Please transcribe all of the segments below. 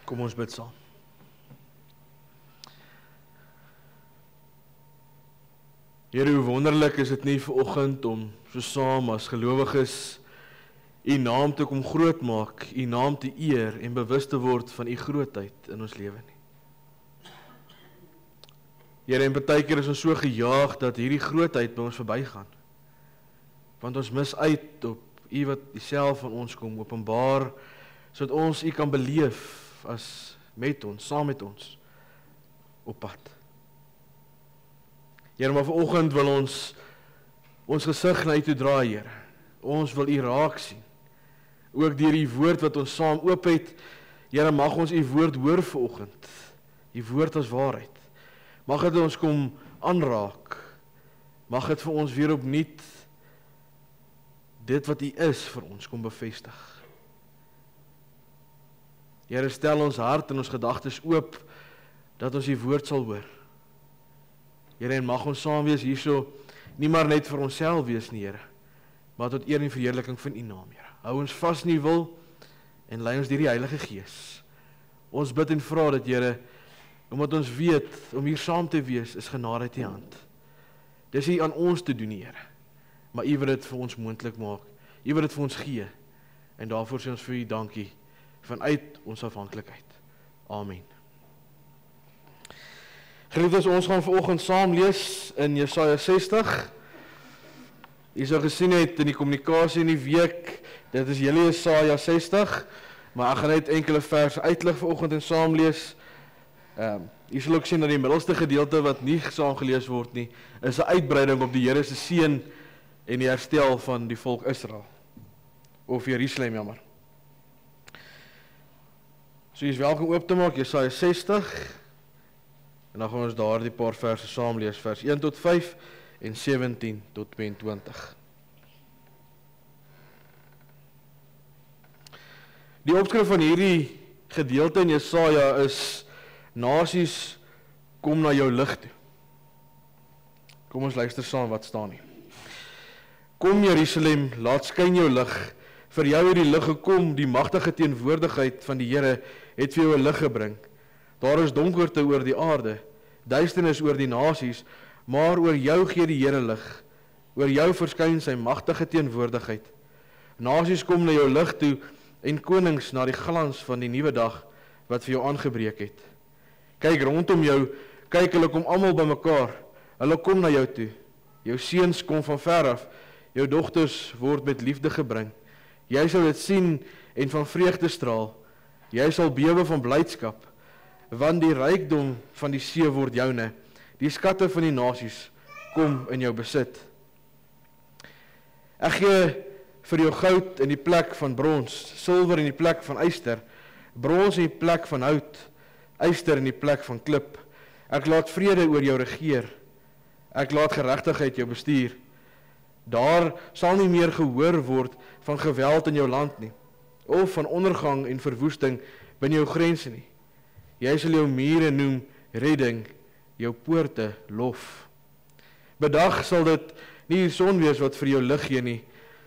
Kom ons bid saam. Here, hoe wonderlik is dit nie vanoggend om so saam as gelowiges U naam te kom groot maak, U naam te eer en bewus te word van U grootheid in ons lewe nie. Here, en partykeer is ons so gejaag dat hierdie grootheid by ons verbygaan. Want ons mis uit op U wat self van ons kom openbaar, sodat ons U kan beleef as met ons, saam met ons op pad. Here, maar vanoggend wil ons gesig na U toe draai, Here. Ons wil U raak sien. Ook deur U woord wat ons saam oop het, Here, mag ons U woord hoor vanoggend. U woord as waarheid. Mag dit ons kom aanraak. Mag dit vir ons weer opnuut dit wat U is vir ons kom bevestig. Here, stel ons hart en ons gedagtes oop dat ons U woord sal hoor. Here, en mag ons saam wees hierso, nie maar net vir onsself wees nie, Here, maar tot eer en verheerliking van U naam, Here. Hou ons vas in U wil en lei ons deur die Heilige Gees. Ons bid en vra dat, Here, omdat ons weet om hier saam te wees is genade uit U hand. Dis nie aan ons te doen, Here, maar U wil dit vir ons moontlik maak. U wil dit vir ons gee en daarvoor sê ons vir U dankie vanuit ons afhanklikheid. Amen. Geliefdes, ons gaan vanoggend saam lees in Jesaja 60. Jy sou gesien het in die kommunikasie in die week, dit is julle Jesaja 60, maar ek gaan net enkele verse uitlig vanoggend en saam lees. Jy sal ook sien dat die middelste gedeelte wat nie saam gelees word nie, is 'n uitbreiding op die Here se seën en die herstel van die volk Israel. Of Jerusalem, jammer. So jy is welkom oop te maak, Jesaja 60, en dan gaan ons daar die paar verse saam lees, vers 1 tot 5 en 17 tot 22. Die opskrif van hierdie gedeelte in Jesaja is: Nasies, kom na jou lig toe. Kom ons luister saam wat staan hier. Kom Jerusalem, laat skyn jou lig. Vir jou het die lig gekom, die magtige teenwoordigheid van die Here het vir jou 'n lig gebring. Daar is donkerte oor die aarde, duisternis oor die nasies, maar oor jou gee die Here lig. Oor jou verskyn sy magtige teenwoordigheid. Nasies kom na jou lig toe en konings na die glans van die nuwe dag wat vir jou aangebreek het. Kyk rondom jou, kyk, hulle kom almal bymekaar. Hulle kom na jou toe. Jou seuns kom van ver af, jou dogters word met liefde gebring. Jy sal dit sien en van vreugde straal. Jy sal bewe van blydskap, want die rykdom van die see word joune. Die skatte van die nasies kom in jou besit. Ek gee vir jou goud in die plek van brons, silwer in die plek van yster, brons in die plek van hout, yster in die plek van klip. Ek laat vrede oor jou regeer. Ek laat geregtigheid jou bestuur. Daar sal nie meer gehoor word van geweld in jou land nie, of van ondergang en verwoesting binne jou grense nie. Jy sal jou mure noem redding, jou poorte lof. Bedag sal dit nie die son wees wat vir jou lig gee nie.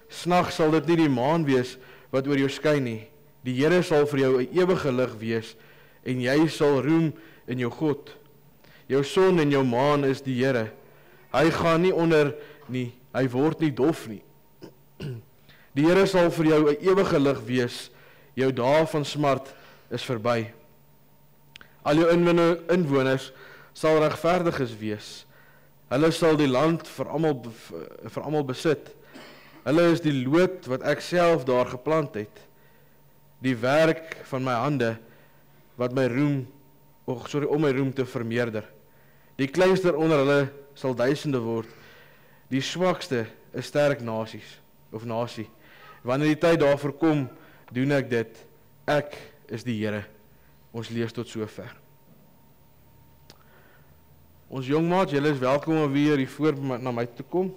Snag sal dit nie die maan wees wat oor jou skyn nie. Die Here sal vir jou 'n ewige lig wees en jy sal roem in jou God. Jou son en jou maan is die Here. Hy gaan nie onder nie, hy word nie dof nie. Die Here sal vir jou 'n ewige lig wees. Jou dae van smart is verby. Al jou inwoners sal regverdiges wees. Hulle sal die land vir almal besit. Hulle is die loot wat ek self daar geplant het. Die werk van my hande wat my roem, om my roem te vermeerder. Die kleinste onder hulle sal duisende word. Die swakste is sterk nasie. Wanneer die tyd daarvoor kom, doen ek dit. Ek is die Here. Ons lees tot sover. Ons jongmaat, julle is welkom om weer hier voor na my te kom.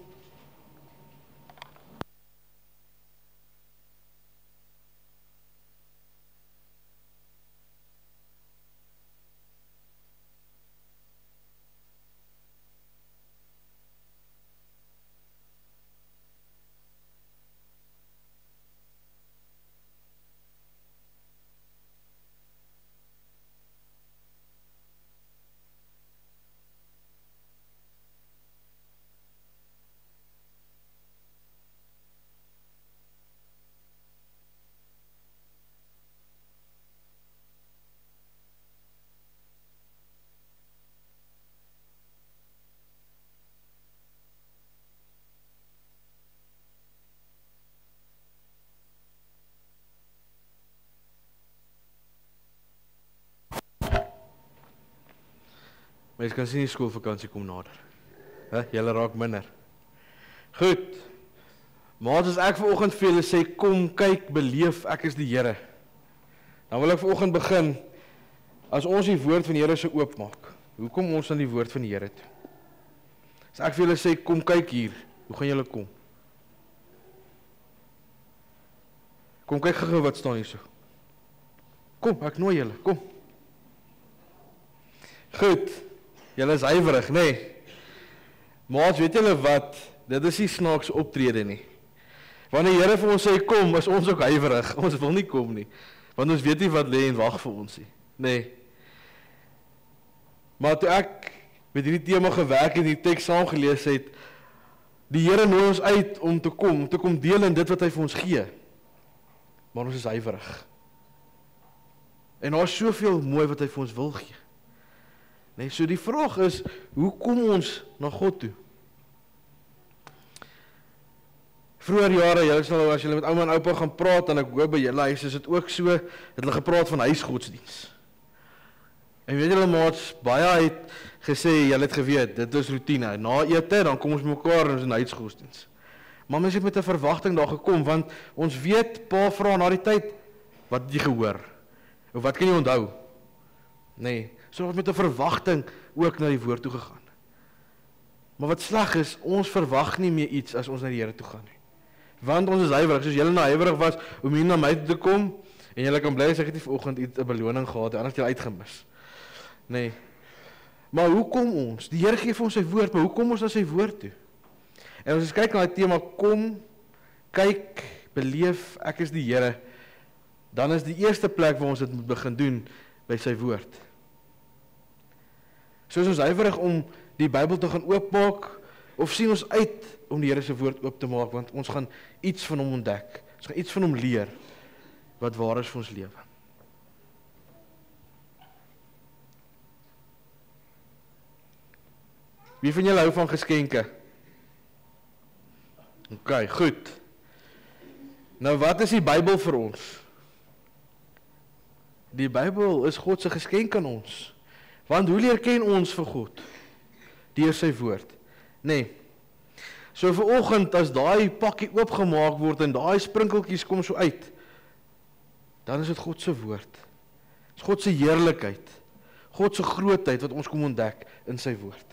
Maar jy kan sien die skoolvakansie kom nader. Julle raak minder. Goed. Maar as ek vanoggend vir julle sê, kom, kyk, beleef, ek is die Here. Dan wil ek vanoggend begin, as ons die woord van die Here so oopmaak, hoe kom ons aan die woord van die Here toe? As ek vir julle sê, kom kyk hier, hoe gaan julle kom? Kom kyk gou wat staan hier so. Kom, ek nooi julle, kom. Goed, julle is ywerig, nee. Maar weet julle wat, dit is nie snaakse optrede nie. Wanneer die Here vir ons sê, kom, is ons ook ywerig, ons wil nie kom nie, want ons weet nie wat lê en wag vir ons nie, nee. Maar toe ek met hierdie tema gewerk en die teks saamgelees het, die Here nooi ons uit om te kom deel in dit wat hy vir ons gee. Maar ons is ywerig. En daar is soveel mooi wat hy vir ons wil gee. Nee, so die vraag is, hoe kom ons na God toe? Vroeger jare, julle sal as julle met ouma en oupa gaan praat, en ek hoor by julle huis, is dit ook so, het hulle gepraat van huisgodsdiens. En weet julle maats, baie het gesê, julle het geweet, dit is routine, na ete, dan kom ons mekaar en ons in huisgodsdiens. Maar mens het met 'n verwagting daar gekom, want ons weet, pa vra na die tyd, wat het jy gehoor? Of wat kan jy onthou? Nee, so ons met 'n verwagting ook na die woord toe gegaan. Maar wat sleg is, ons verwag nie meer iets as ons na die Here toe gaan nie. Want ons is ywerig, soos julle nou ywerig was om hier na my toe te kom, en julle kan bly as ek het nie vanoggend 'n beloning gehad, anders het julle uitgemis. Nee. Maar hoe kom ons? Die Here gee vir ons sy woord, maar hoe kom ons na sy woord toe? En as ons kyk na die tema, kom, kyk, beleef, ek is die Here, dan is die eerste plek waar ons dit moet begin doen, by sy woord. So is ons ywerig om die Bybel te gaan oopmaak, of sien ons uit om die Here se woord oop te maak, want ons gaan iets van hom ontdek, ons gaan iets van hom leer, wat waar is vir ons lewe. Wie van julle hou van geskenke? OK, goed. Nou wat is die Bybel vir ons? Die Bybel is God se geskenk aan ons. Want hoe leer ken ons vir God? Deur sy woord. Nee. So vanoggend as daai pakkie oopgemaak word en daai sprinkeltjies kom so uit, dan is dit God se woord. Dit is God se heerlikheid. God se grootheid wat ons kom ontdek in sy woord.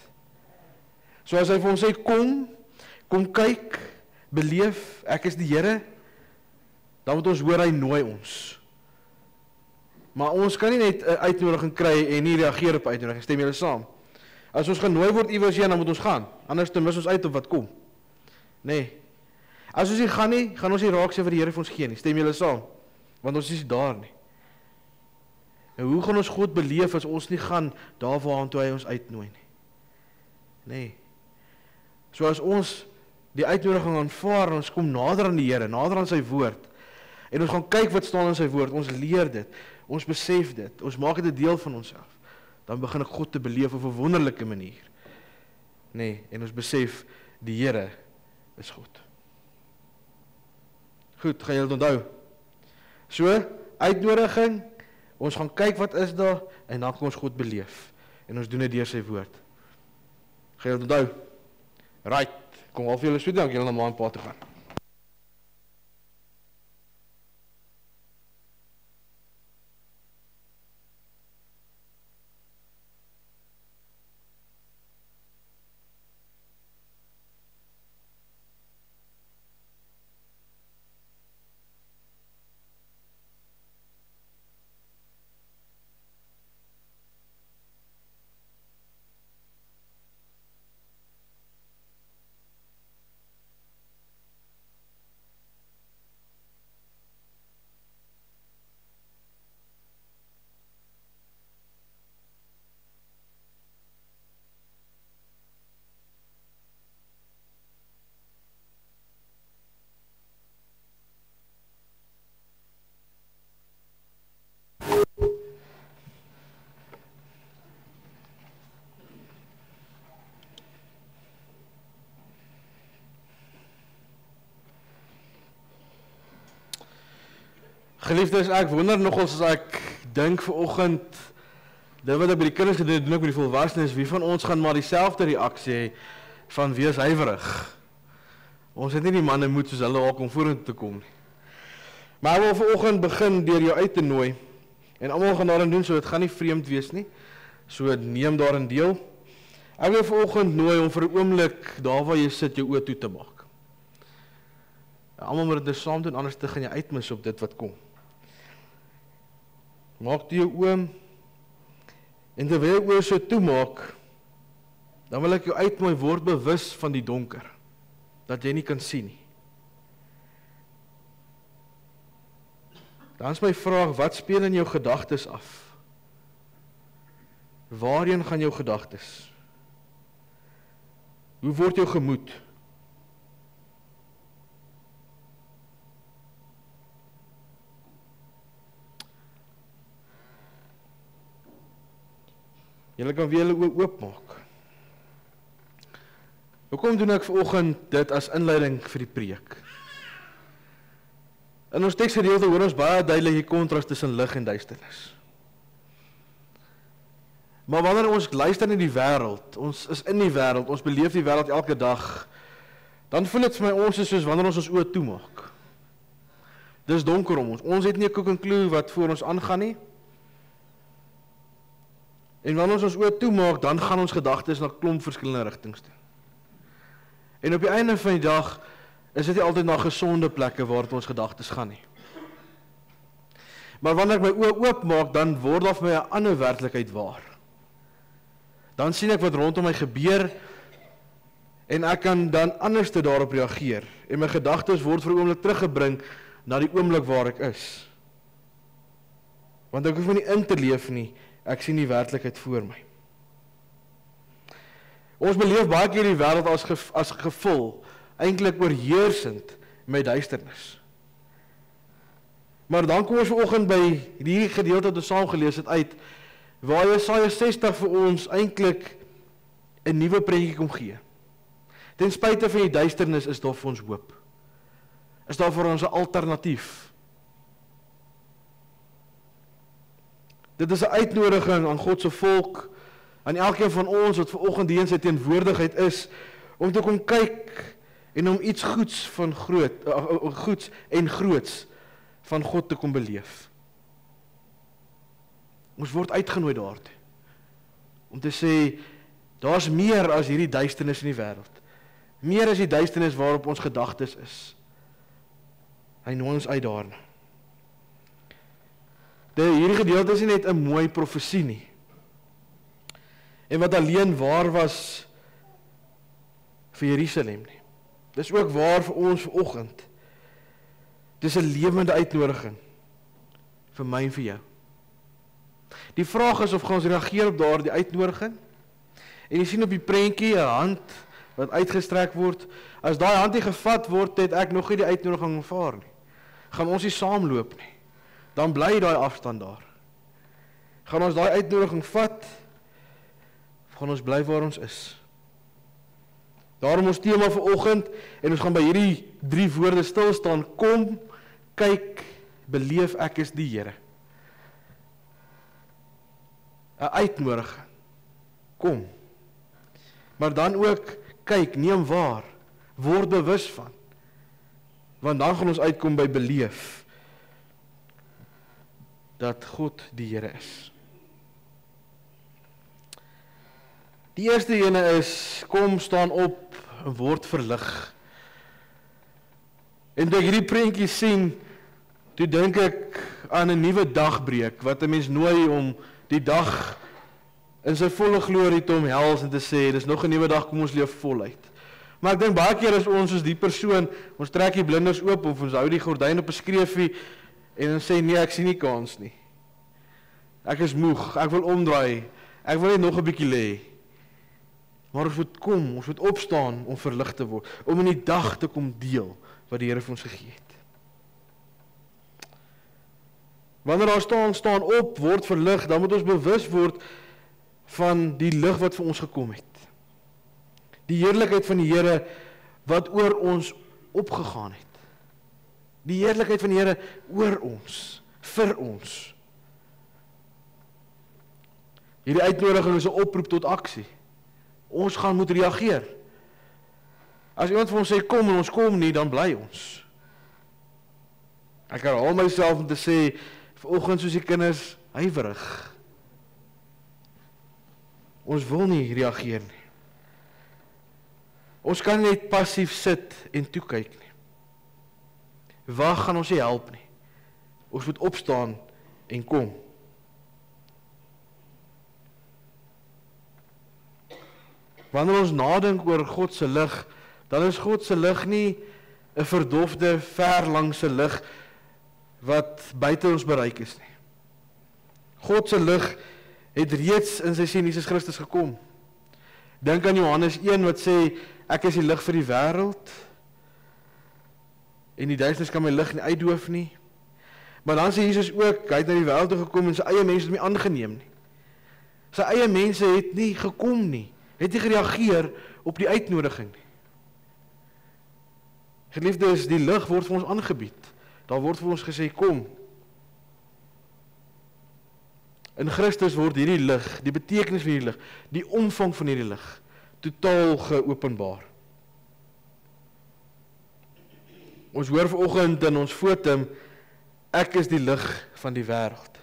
So as hy vir ons sê, kom kyk, beleef, ek is die Here, dan moet ons hoor, hy nooi ons. Maar ons kan nie net 'n uitnodiging kry en nie reageer op uitnodiging, stem julle saam? As ons genooi word iewers heen, dan moet ons gaan, anders dan mis ons uit op wat kom. Nee. As ons nie gaan nie, gaan ons nie raak sê wat die Here vir ons gee nie, stem julle saam? Want ons is nie daar nie. En hoe gaan ons God beleef as ons nie gaan daar waartoe hy ons uitnooi nie? Nee. So as ons die uitnodiging aanvaar, ons kom nader aan die Here, nader aan sy woord, en ons gaan kyk wat staan in sy woord, ons leer dit, ons besef dit, ons maak dit 'n deel van onsself, dan begin ek God te beleef op 'n wonderlike manier. Nee, en ons besef, die Here is God. Goed, gaan julle onthou? So, uitnodiging, ons gaan kyk wat is daar, en dan kan ons God beleef, en ons doen dit deur sy woord. Gaan julle onthou? Right, kom al vir julle so, dan kan julle na ma en pa toe gaan. Geliefdes, ek wonder nogals as ek dink vanoggend Dit wat ek by die kinders gedoen het, doen ek by die volwassenes, wie van ons gaan maar dieselfde reaksie hê van wees huiwerig. Ons het nie die manne moed soos hulle ook om vorentoe te kom nie. Maar ek wil vanoggend begin deur jou uit te nooi, en almal gaan daarin doen, so dit gaan nie vreemd wees nie, so neem daarin deel. Ek wil vanoggend nooi om vir 'n oomblik, daar waar jy sit, jou oë toe te maak. Almal moet dit saam doen, anders te gaan jy uitmis op dit wat kom. Maak toe jou oë, en terwyl jy oë so toemaak, dan wil ek jou uitnooi, word bewus van die donker, dat jy nie kan sien nie. Dan is my vraag, wat speel in jou gedagtes af? Waarheen gaan jou gedagtes? Hoe word jou gemoed? Julle kan weer julle oë oopmaak. Hoekom doen ek vanoggend dit as inleiding vir die preek? In ons teksgedeelte hoor ons baie duidelik die kontras tussen lig en duisternis. Maar wanneer ons luister na die wêreld, ons is in die wêreld, ons beleef die wêreld elke dag, dan voel dit vir my ons is soos wanneer ons oë toemaak. Dis donker om ons. Ons het nie 'n koek en klou wat voor ons aangaan nie. En wanneer ons oë toemaak, dan gaan ons gedagtes na klomp verskillende rigtings toe. En op die einde van die dag is dit nie altyd na gesonde plekke waar ons gedagtes gaan nie. Maar wanneer ek my oë oopmaak, dan word daar vir my 'n ander werklikheid waar. Dan sien ek wat rondom my gebeur, en ek kan dan anders daarop reageer, en my gedagtes word vir 'n oomblik teruggebring na die oomblik waar ek is. Want ek hoef nie in te leef nie, ek sien die werklikheid voor my. Ons beleef baie keer die wêreld as gevul, eintlik oorheersend met duisternis. Maar dan kom ons vanoggend by hierdie gedeelte wat ons saam gelees het uit, waar Jesaja 60 vir ons eintlik 'n nuwe prentjie kom gee. Ten spyte van die duisternis is daar vir ons hoop. Is daar vir ons 'n alternatief. Dit is 'n uitnodiging aan God se volk, aan elkeen van ons wat vanoggend hier in sy teenwoordigheid is, om te kom kyk en om iets goeds en groots van God te kom beleef. Ons word uitgenooi daartoe, om te sê, daar's meer as hierdie duisternis in die wêreld. Meer as die duisternis waarop ons gedagtes is. Hy nooi ons uit daarna. Hierdie gedeelte is nie net 'n mooi profesie nie, en wat alleen waar was vir Jerusalem nie. Dis ook waar vir ons vanoggend. Dis 'n lewende uitnodiging vir my en vir jou. Die vraag is of gaan ons reageer op daardie uitnodiging. En jy sien op die prentjie 'n hand wat uitgestrek word. As daai hand nie gevat word, het ek nog nie die uitnodiging aanvaar nie. Gaan ons nie saamloop nie. Dan bly daai afstand daar. Gaan ons daai uitnodiging vat, of gaan ons bly waar ons is? Daarom ons tema vanoggend, en ons gaan by hierdie 3 woorde stil staan: kom, kyk, beleef, ek is die Here. 'n uitnodiging. Kom. Maar dan ook kyk, neem waar, word bewus van. Want dan gaan ons uitkom by beleef dat God die Here is. Die eerste ene is, kom, staan op en word verlig. En toe ek hierdie prentjie sien, toe dink ek aan 'n nuwe dagbreek, wat 'n mens nooi om die dag in sy volle glorie te omhels en te sê, dis nog 'n nuwe dag, kom ons leef voluit. Maar ek dink baie keer is ons soos die persoon, ons trek die blinders oop, of ons hou die gordyn op 'n skreefie, en ons sê, nee, ek sien nie kans nie. Ek is moeg, ek wil omdraai, ek wil net nog 'n bietjie lê. Maar ons moet kom, ons moet opstaan om verlig te word, om in die dag te kom deel wat die Here vir ons gegee het. Wanneer daar staan op, word verlig, dan moet ons bewus word van die lig wat vir ons gekom het. Die heerlikheid van die Here wat oor ons opgegaan het. Die heerlikheid van die Here oor ons, vir ons. Hierdie uitnodiging is 'n oproep tot aksie. Ons gaan moet reageer. As iemand vir ons sê kom en ons kom nie, dan bly ons. Ek herhaal myself om te sê, vanoggend soos die kinders, huiwerig. Ons wil nie reageer nie. Ons kan net passief sit en toekyk nie. Waar gaan ons nie help nie? Ons moet opstaan en kom. Wanneer ons nadink oor God se lig, dan is God se lig nie 'n verdofde, verlangse lig wat buite ons bereik is nie. God se lig het reeds in sy seun Jesus Christus gekom. Dink aan Johannes 1 wat sê, ek is die lig vir die wêreld, en die duisternis kan my lig nie uitdoof nie. Maar dan sê Jesus ook, hy het na die wêreld toe gekom en sy eie mense het hom nie aangeneem nie. Sy eie mense het nie gekom nie, het nie gereageer op die uitnodiging nie. Geliefdes, die lig word vir ons aangebied. Daar word vir ons gesê, kom. In Christus word hierdie lig, die betekenis van hierdie lig, die omvang van hierdie lig, totaal geopenbaar. Ons hoor vanoggend in ons fotum, ek is die lig van die wêreld.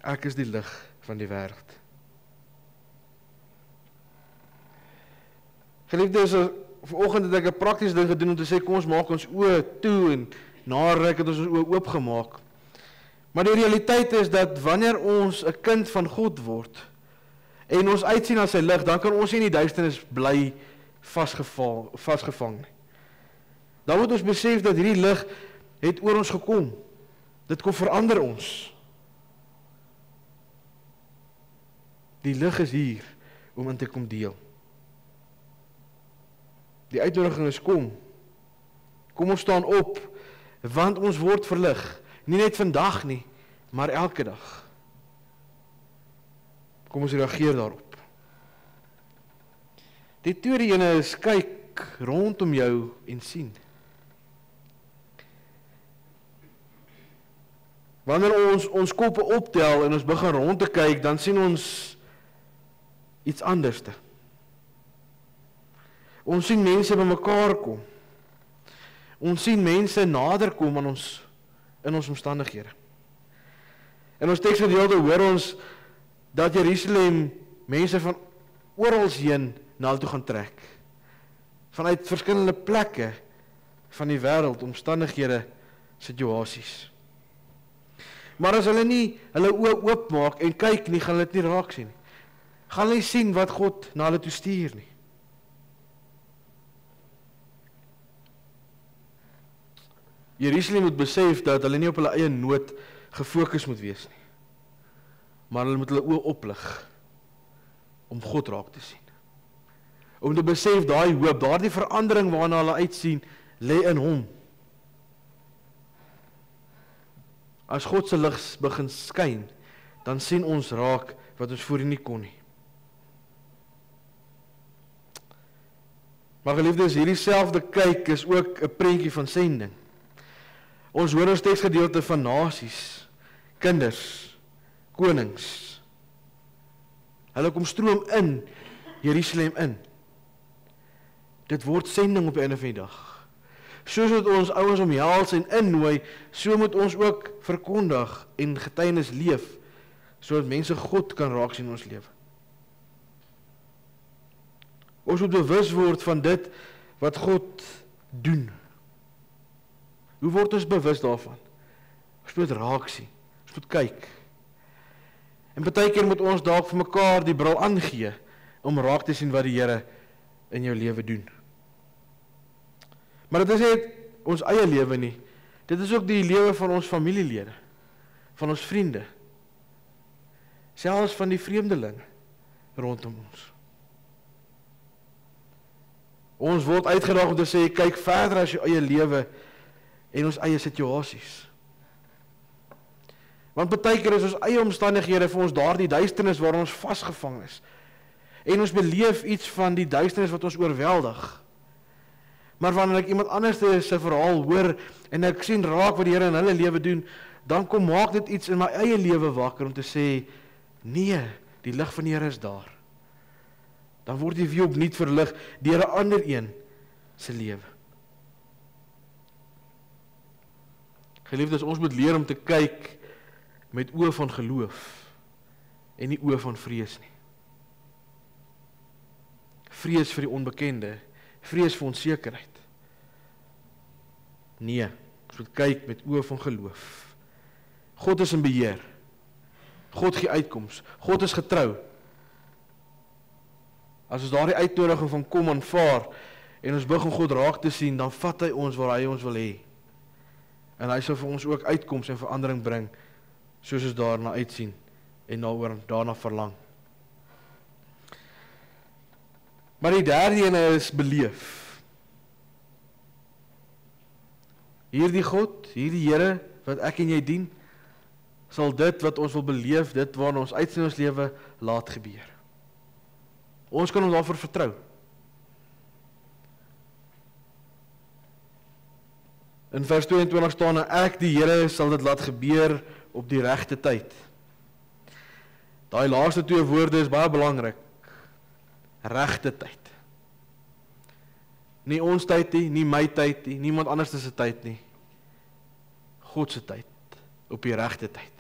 Ek is die lig van die wêreld. Geliefdes, vanoggend het ek 'n praktiese ding gedoen om te sê, kom ons maak ons oë toe en na ruk het ons oë oopgemaak. Maar die realiteit is dat wanneer ons 'n kind van God word en ons uitsien na sy lig, dan kan ons nie in die duisternis bly vasgevang nie. Dan moet ons besef dat hierdie lig het oor ons gekom. Dit kom verander ons. Die lig is hier om in te kom deel. Die uitnodiging is kom. Kom ons staan op, want ons word verlig. Nie net vandag nie, maar elke dag. Kom ons reageer daarop. Die tweede ene is, kyk rondom jou en sien. Wanneer ons koppe optel en ons begin rond te kyk, dan sien ons iets anderste. Ons sien mense by mekaar kom. Ons sien mense nader kom aan ons in ons omstandighede. In ons teksgedeelte hoor ons dat Jerusalem mense van oral heen na hulle toe gaan trek. Vanuit verskillende plekke van die wêreld, omstandighede, situasies. Maar as hulle nie hulle oë oopmaak en kyk nie, gaan hulle dit nie raak sien nie. Gaan hulle sien wat God na hulle toe stuur nie. Jerusalem moet besef dat hulle nie op hulle eie nood gefokus moet wees nie. Maar hulle moet hulle oë oplig om God raak te sien. Om te besef daai hoop, daardie verandering waarna hulle uitsien, lê in hom. As God se lig begin skyn, dan sien ons raak wat ons voorheen nie kon nie. Maar geliefdes, hierdie selfde kyk is ook 'n prentjie van sending. Ons hoor ons teksgedeelte van nasies, kinders, konings. Hulle kom stroom in Jerusalem in. Dit word sending op die einde van die dag. Soos wat ons ouens omhels en innooi, so moet ons ook verkondig en getuienis leef, sodat mense God kan raak sien in ons lewe. Ons moet bewus word van dit wat God doen. Hoe word ons bewus daarvan? Ons moet raak sien, ons moet kyk. En baie keer moet ons dalk vir mekaar die bril aangee om raak te sien wat die Here in jou lewe doen. Maar dit is net ons eie lewe nie. Dit is ook die lewe van ons familielede, van ons vriende, selfs van die vreemdelinge rondom ons. Ons word uitgedaag om te sê, kyk verder as jou eie lewe en ons eie situasies. Want baie keer is ons eie omstandighede vir ons daardie duisternis waar ons vasgevang is. En ons beleef iets van die duisternis wat ons oorweldig. Maar wanneer ek iemand anders se verhaal hoor en ek sien raak wat die Here in hulle lewe doen, dan kom maak dit iets in my eie lewe wakker om te sê, nee, die lig van die Here is daar. Dan word jy weer opnuut verlig deur 'n ander een se lewe. Geliefdes, ons moet leer om te kyk met oë van geloof en nie oë van vrees nie. Vrees vir die onbekende, vrees vir onsekerheid. Nee, ons moet kyk met oë van geloof. God is in beheer. God gee uitkoms. God is getrou. As ons daardie uitnodiging van kom aanvaar en ons begin God raak te sien, dan vat hy ons waar hy ons wil hê. En hy sal vir ons ook uitkoms en verandering bring, soos ons daarna uitsien en daarna verlang. Maar die derde ene is beleef. Hierdie God, hierdie Here wat ek en jy dien, sal dit wat ons wil beleef, dit waarna ons uitsien ons lewe, laat gebeur. Ons kan hom daarvoor vertrou. In vers 22 staan, ek die Here sal dit laat gebeur op die regte tyd. Daai laaste twee woorde is baie belangrik. Regte tyd. Nie ons tyd nie, nie my tyd nie, niemand anders se tyd nie. God se tyd, op die regte tyd.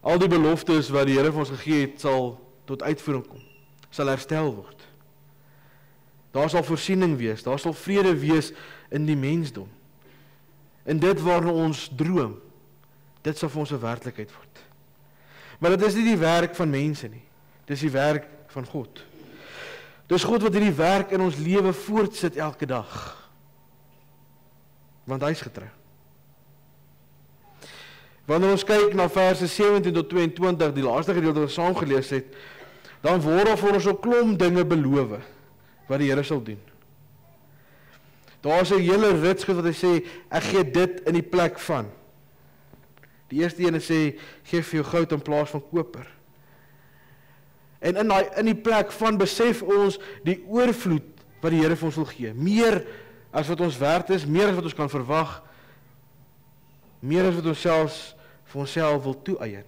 Al die beloftes wat die Here vir ons gegee het, sal tot uitvoering kom, sal herstel word. Daar sal voorsiening wees, daar sal vrede wees in die mensdom. En dit waarna ons droom, dit sal vir ons 'n werklikheid word. Maar dit is nie die werk van mense nie, dit is die werk van God. Dis God wat hierdie werk in ons lewe voortsit elke dag. Want hy is getrou. Wanneer ons kyk na verse 17 tot 22, die laaste gedeelte wat ons saam gelees het, dan word daar vir ons 'n klomp dinge beloof wat die Here sal doen. Daar is 'n hele rits wat hy sê, ek gee dit in die plek van. Die eerste ene sê, gee vir jou goud in plaas van koper. En in die plek van besef ons die oorvloed wat die Here vir ons wil gee. Meer as wat ons werd is, meer as wat ons kan verwag, meer as wat ons selfs vir onsself wil toeëien.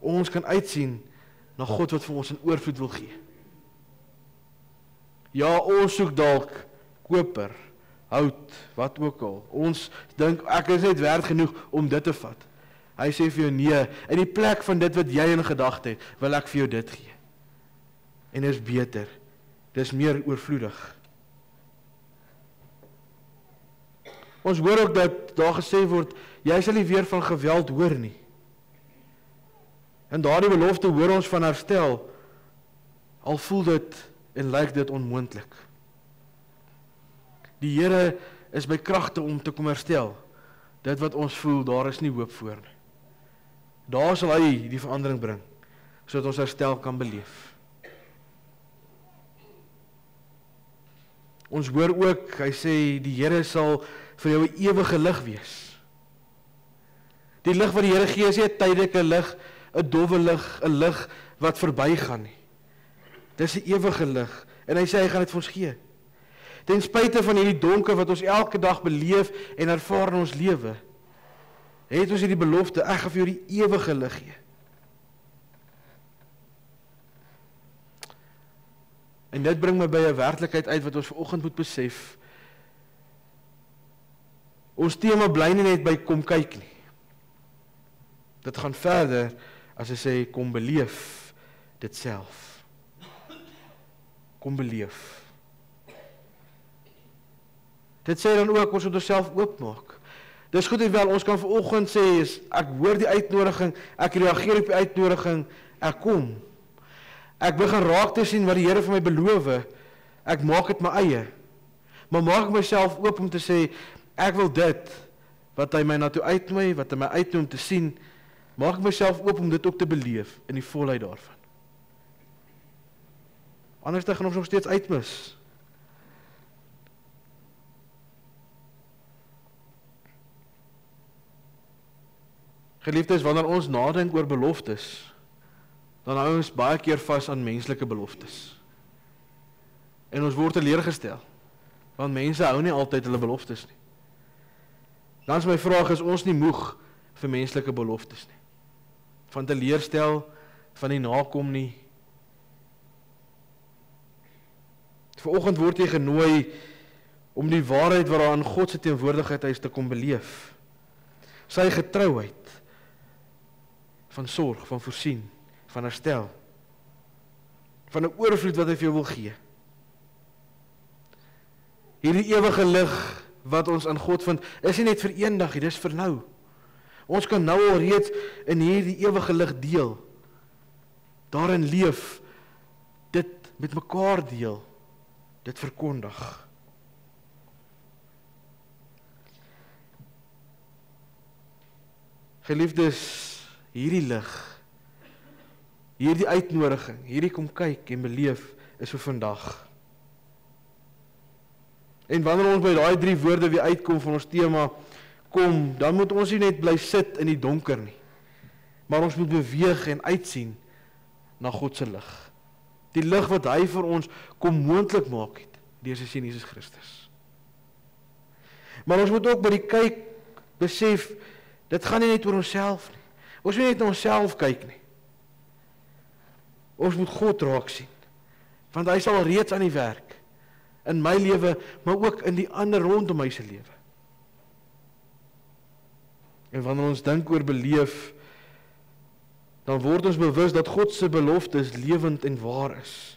Ons kan uitsien na God wat vir ons in oorvloed wil gee. Ja, ons soek dalk koper, hout, wat ook al. Ons dink, ek is net werd genoeg om dit te vat. Hy sê vir jou, nee, in die plek van dit wat jy in gedagte het, wil ek vir jou dit gee. En dit is beter, dit is meer oorvloedig. Ons hoor ook dat daar gesê word, jy sal nie weer van geweld hoor nie. En daardie belofte hoor ons van herstel, al voel dit en lyk dit onmoontlik. Die Here is by kragte om te kom herstel. Dit wat ons voel, daar is nie hoop voor nie. Daar sal hy die verandering bring, sodat ons herstel kan beleef. Ons hoor ook, hy sê, die Here sal vir jou 'n ewige lig wees. Die lig wat die Here gee is nie 'n tydelike lig, 'n dowwe lig, 'n lig wat verbygaan nie. Dis 'n ewige lig, en hy sê hy gaan dit vir ons gee. Ten spyte van hierdie donker wat ons elke dag beleef en ervaar in ons lewe, het ons hierdie belofte, ek gaan vir jou die ewige lig gee. En dit bring my by 'n werklikheid uit wat ons vanoggend moet besef. Ons tema bly nie net by kom kyk nie. Dit gaan verder as hy sê kom beleef dit self. Kom beleef. Dit sê dan ook, ons moet onsself oopmaak. Dis goed en wel, ons kan vanoggend sê, ek hoor die uitnodiging, ek reageer op die uitnodiging, ek kom. Ek begin raak te sien wat die Here vir my beloof, ek maak dit my eie. Maar maak ek myself oop om te sê, ek wil dit, wat hy my na toe uitnooi, wat hy my uitnooi om te sien, maak ek myself oop om dit ook te beleef, in die volheid daarvan. Anders gaan ons nog steeds uitmis. Geliefdes, wanneer ons nadink oor beloftes, dan hou ons baie keer vas aan menslike beloftes. En ons word teleurgestel. Want mense hou nie altyd hulle beloftes nie. Dan is my vraag, is ons nie moeg vir menslike beloftes nie? Van teleurstel, van die nakom nie. Vanoggend word jy genooi om die waarheid waaraan God se teenwoordigheid is te kom beleef. Sy getrouheid van sorg, van voorsien, van herstel, van 'n oorvloed wat hy vir jou wil gee. Hierdie ewige lig wat ons aan God vind, is nie net vir eendag, dit is vir nou. Ons kan nou al reeds in hierdie ewige lig deel. Daarin leef, dit met mekaar deel, dit verkondig. Geliefdes, hierdie lig, hierdie uitnodiging, hierdie kom kyk en beleef, is vir vandag. En wanneer ons by daai 3 woorde weer uitkom van ons tema, kom, dan moet ons nie net bly sit in die donker nie, maar ons moet beweeg en uitsien na God se lig. Die lig wat hy vir ons kom moontlik maak het, deur sy seun Jesus Christus. Maar ons moet ook by die kyk besef, dit gaan nie net oor onsself nie. Ons moet nie net na onsself kyk nie. Ons moet God raak sien, want hy is al reeds aan die werk, in my lewe, maar ook in die ander rondom my se lewe. En wanneer ons dink oor beleef, dan word ons bewus dat God se beloftes lewend en waar is.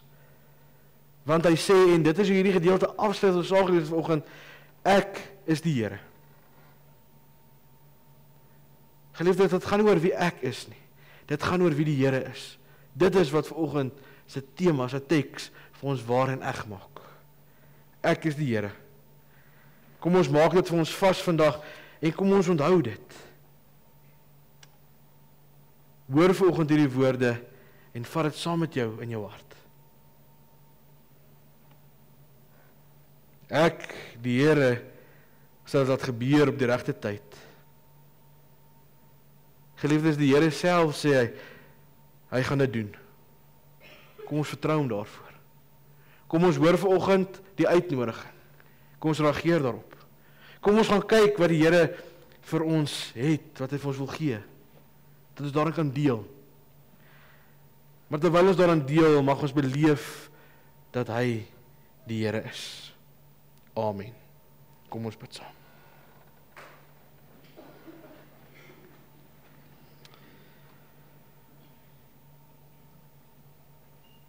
Want hy sê, en dit is hoe hierdie gedeelte afsluit ons saak vanoggend, ek is die Here. Geliefdes, dit gaan nie oor wie ek is nie. Dit gaan oor wie die Here is. Dit is wat vanoggend se tema, se teks vir ons waar en eg maak. Ek is die Here. Kom ons maak dit vir ons vas vandag en kom ons onthou dit. Hoor vanoggend hierdie woorde en vat dit saam met jou in jou hart. Ek, die Here, sal dat gebeur op die regte tyd. Geliefdes, die Here self sê hy gaan dit doen. Kom ons vertrou hom daarvoor. Kom ons hoor vanoggend die uitnodiging. Kom ons reageer daarop. Kom ons gaan kyk wat die Here vir ons het, wat hy vir ons wil gee. Dat ons daarin kan deel. Maar terwyl ons daarin deel, mag ons beleef dat hy die Here is. Amen. Kom ons bid saam.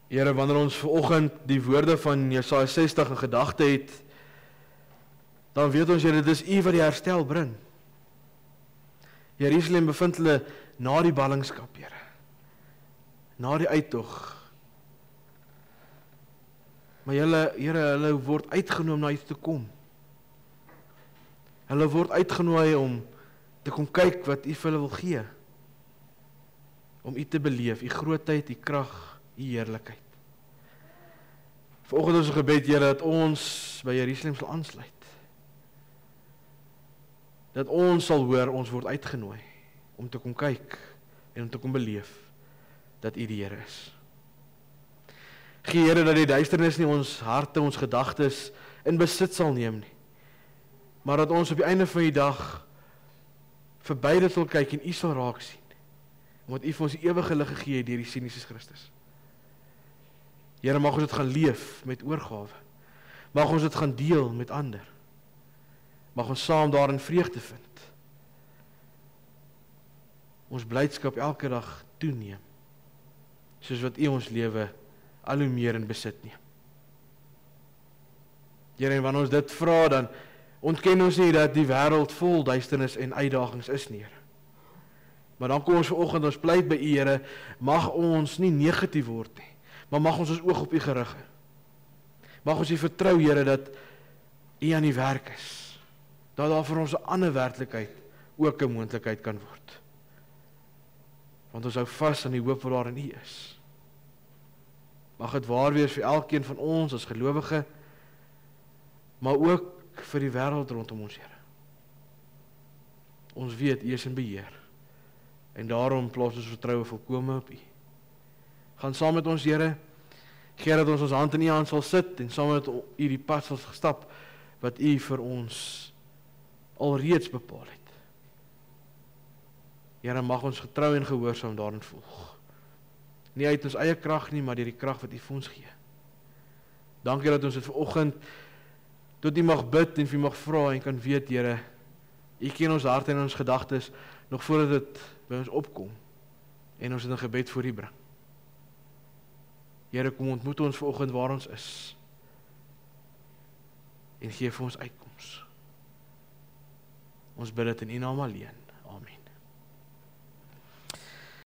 Here, wanneer ons vanoggend die woorde van Jesaja 60 in gedagte het, dan weet ons, Here, dit is U wat die herstel bring. Jerusalem bevind hulle na die ballingskap, Here. Na die uittog. Maar Here, hulle word uitgenooi om na U te kom. Hulle word uitgenooi om te kom kyk wat U vir hulle wil gee. Om U te beleef, U grootheid, U krag, U heerlikheid. Vanoggend ons gebed, Here, dat ons by Jerusalem sal aansluit. Dat ons sal hoor, ons word uitgenooi om te kom kyk en om te kom beleef dat U die Here is. Gee, Here, dat die duisternis nie ons harte, ons gedagtes in besit sal neem nie, maar dat ons op die einde van die dag verby dit sal kyk en U sal raak sien, omdat U vir ons die ewige lig gegee het deur die seun Jesus Christus. Here, mag ons dit gaan leef met oorgawe. Mag ons dit gaan deel met ander. Mag ons saam daarin vreugde vind. Ons blydskap elke dag toeneem, soos wat U ons lewe al hoe meer in besit neem. Here, en wanneer ons dit vra, dan ontken ons nie dat die wêreld vol duisternis en uitdagings is nie, Here. Maar dan kom ons vanoggend, ons pleit by U, Here, mag ons nie negatief word nie, maar mag ons oog op U gerig hê. Mag ons U vertrou, Here, dat U aan die werk is. Dat daar vir ons 'n ander werklikheid ook 'n moontlikheid kan word. Want ons hou vas aan die hoop wat daar in U is. Mag dit waar wees vir elkeen van ons as gelowige, maar ook vir die wêreld rondom ons, Here. Ons weet U is in beheer. En daarom plaas ons vertroue volkome op U. Gaan saam met ons, Here. Gee dat ons hand in U hand sal sit en saam met U die pad sal gestap wat U vir ons alreeds bepaal het. Here, mag ons getrou en gehoorsaam daarin volg. Nie uit ons eie krag nie, maar deur die krag wat U vir ons gee. Dankie dat ons dit vanoggend tot U mag bid en vir U mag vra en kan weet, Here, U ken ons harte en ons gedagtes nog voordat dit by ons opkom en ons dit in gebed voor U bring. Here, kom ontmoet ons vanoggend waar ons is en gee vir ons uitkoms. Ons bid dit in U naam alleen.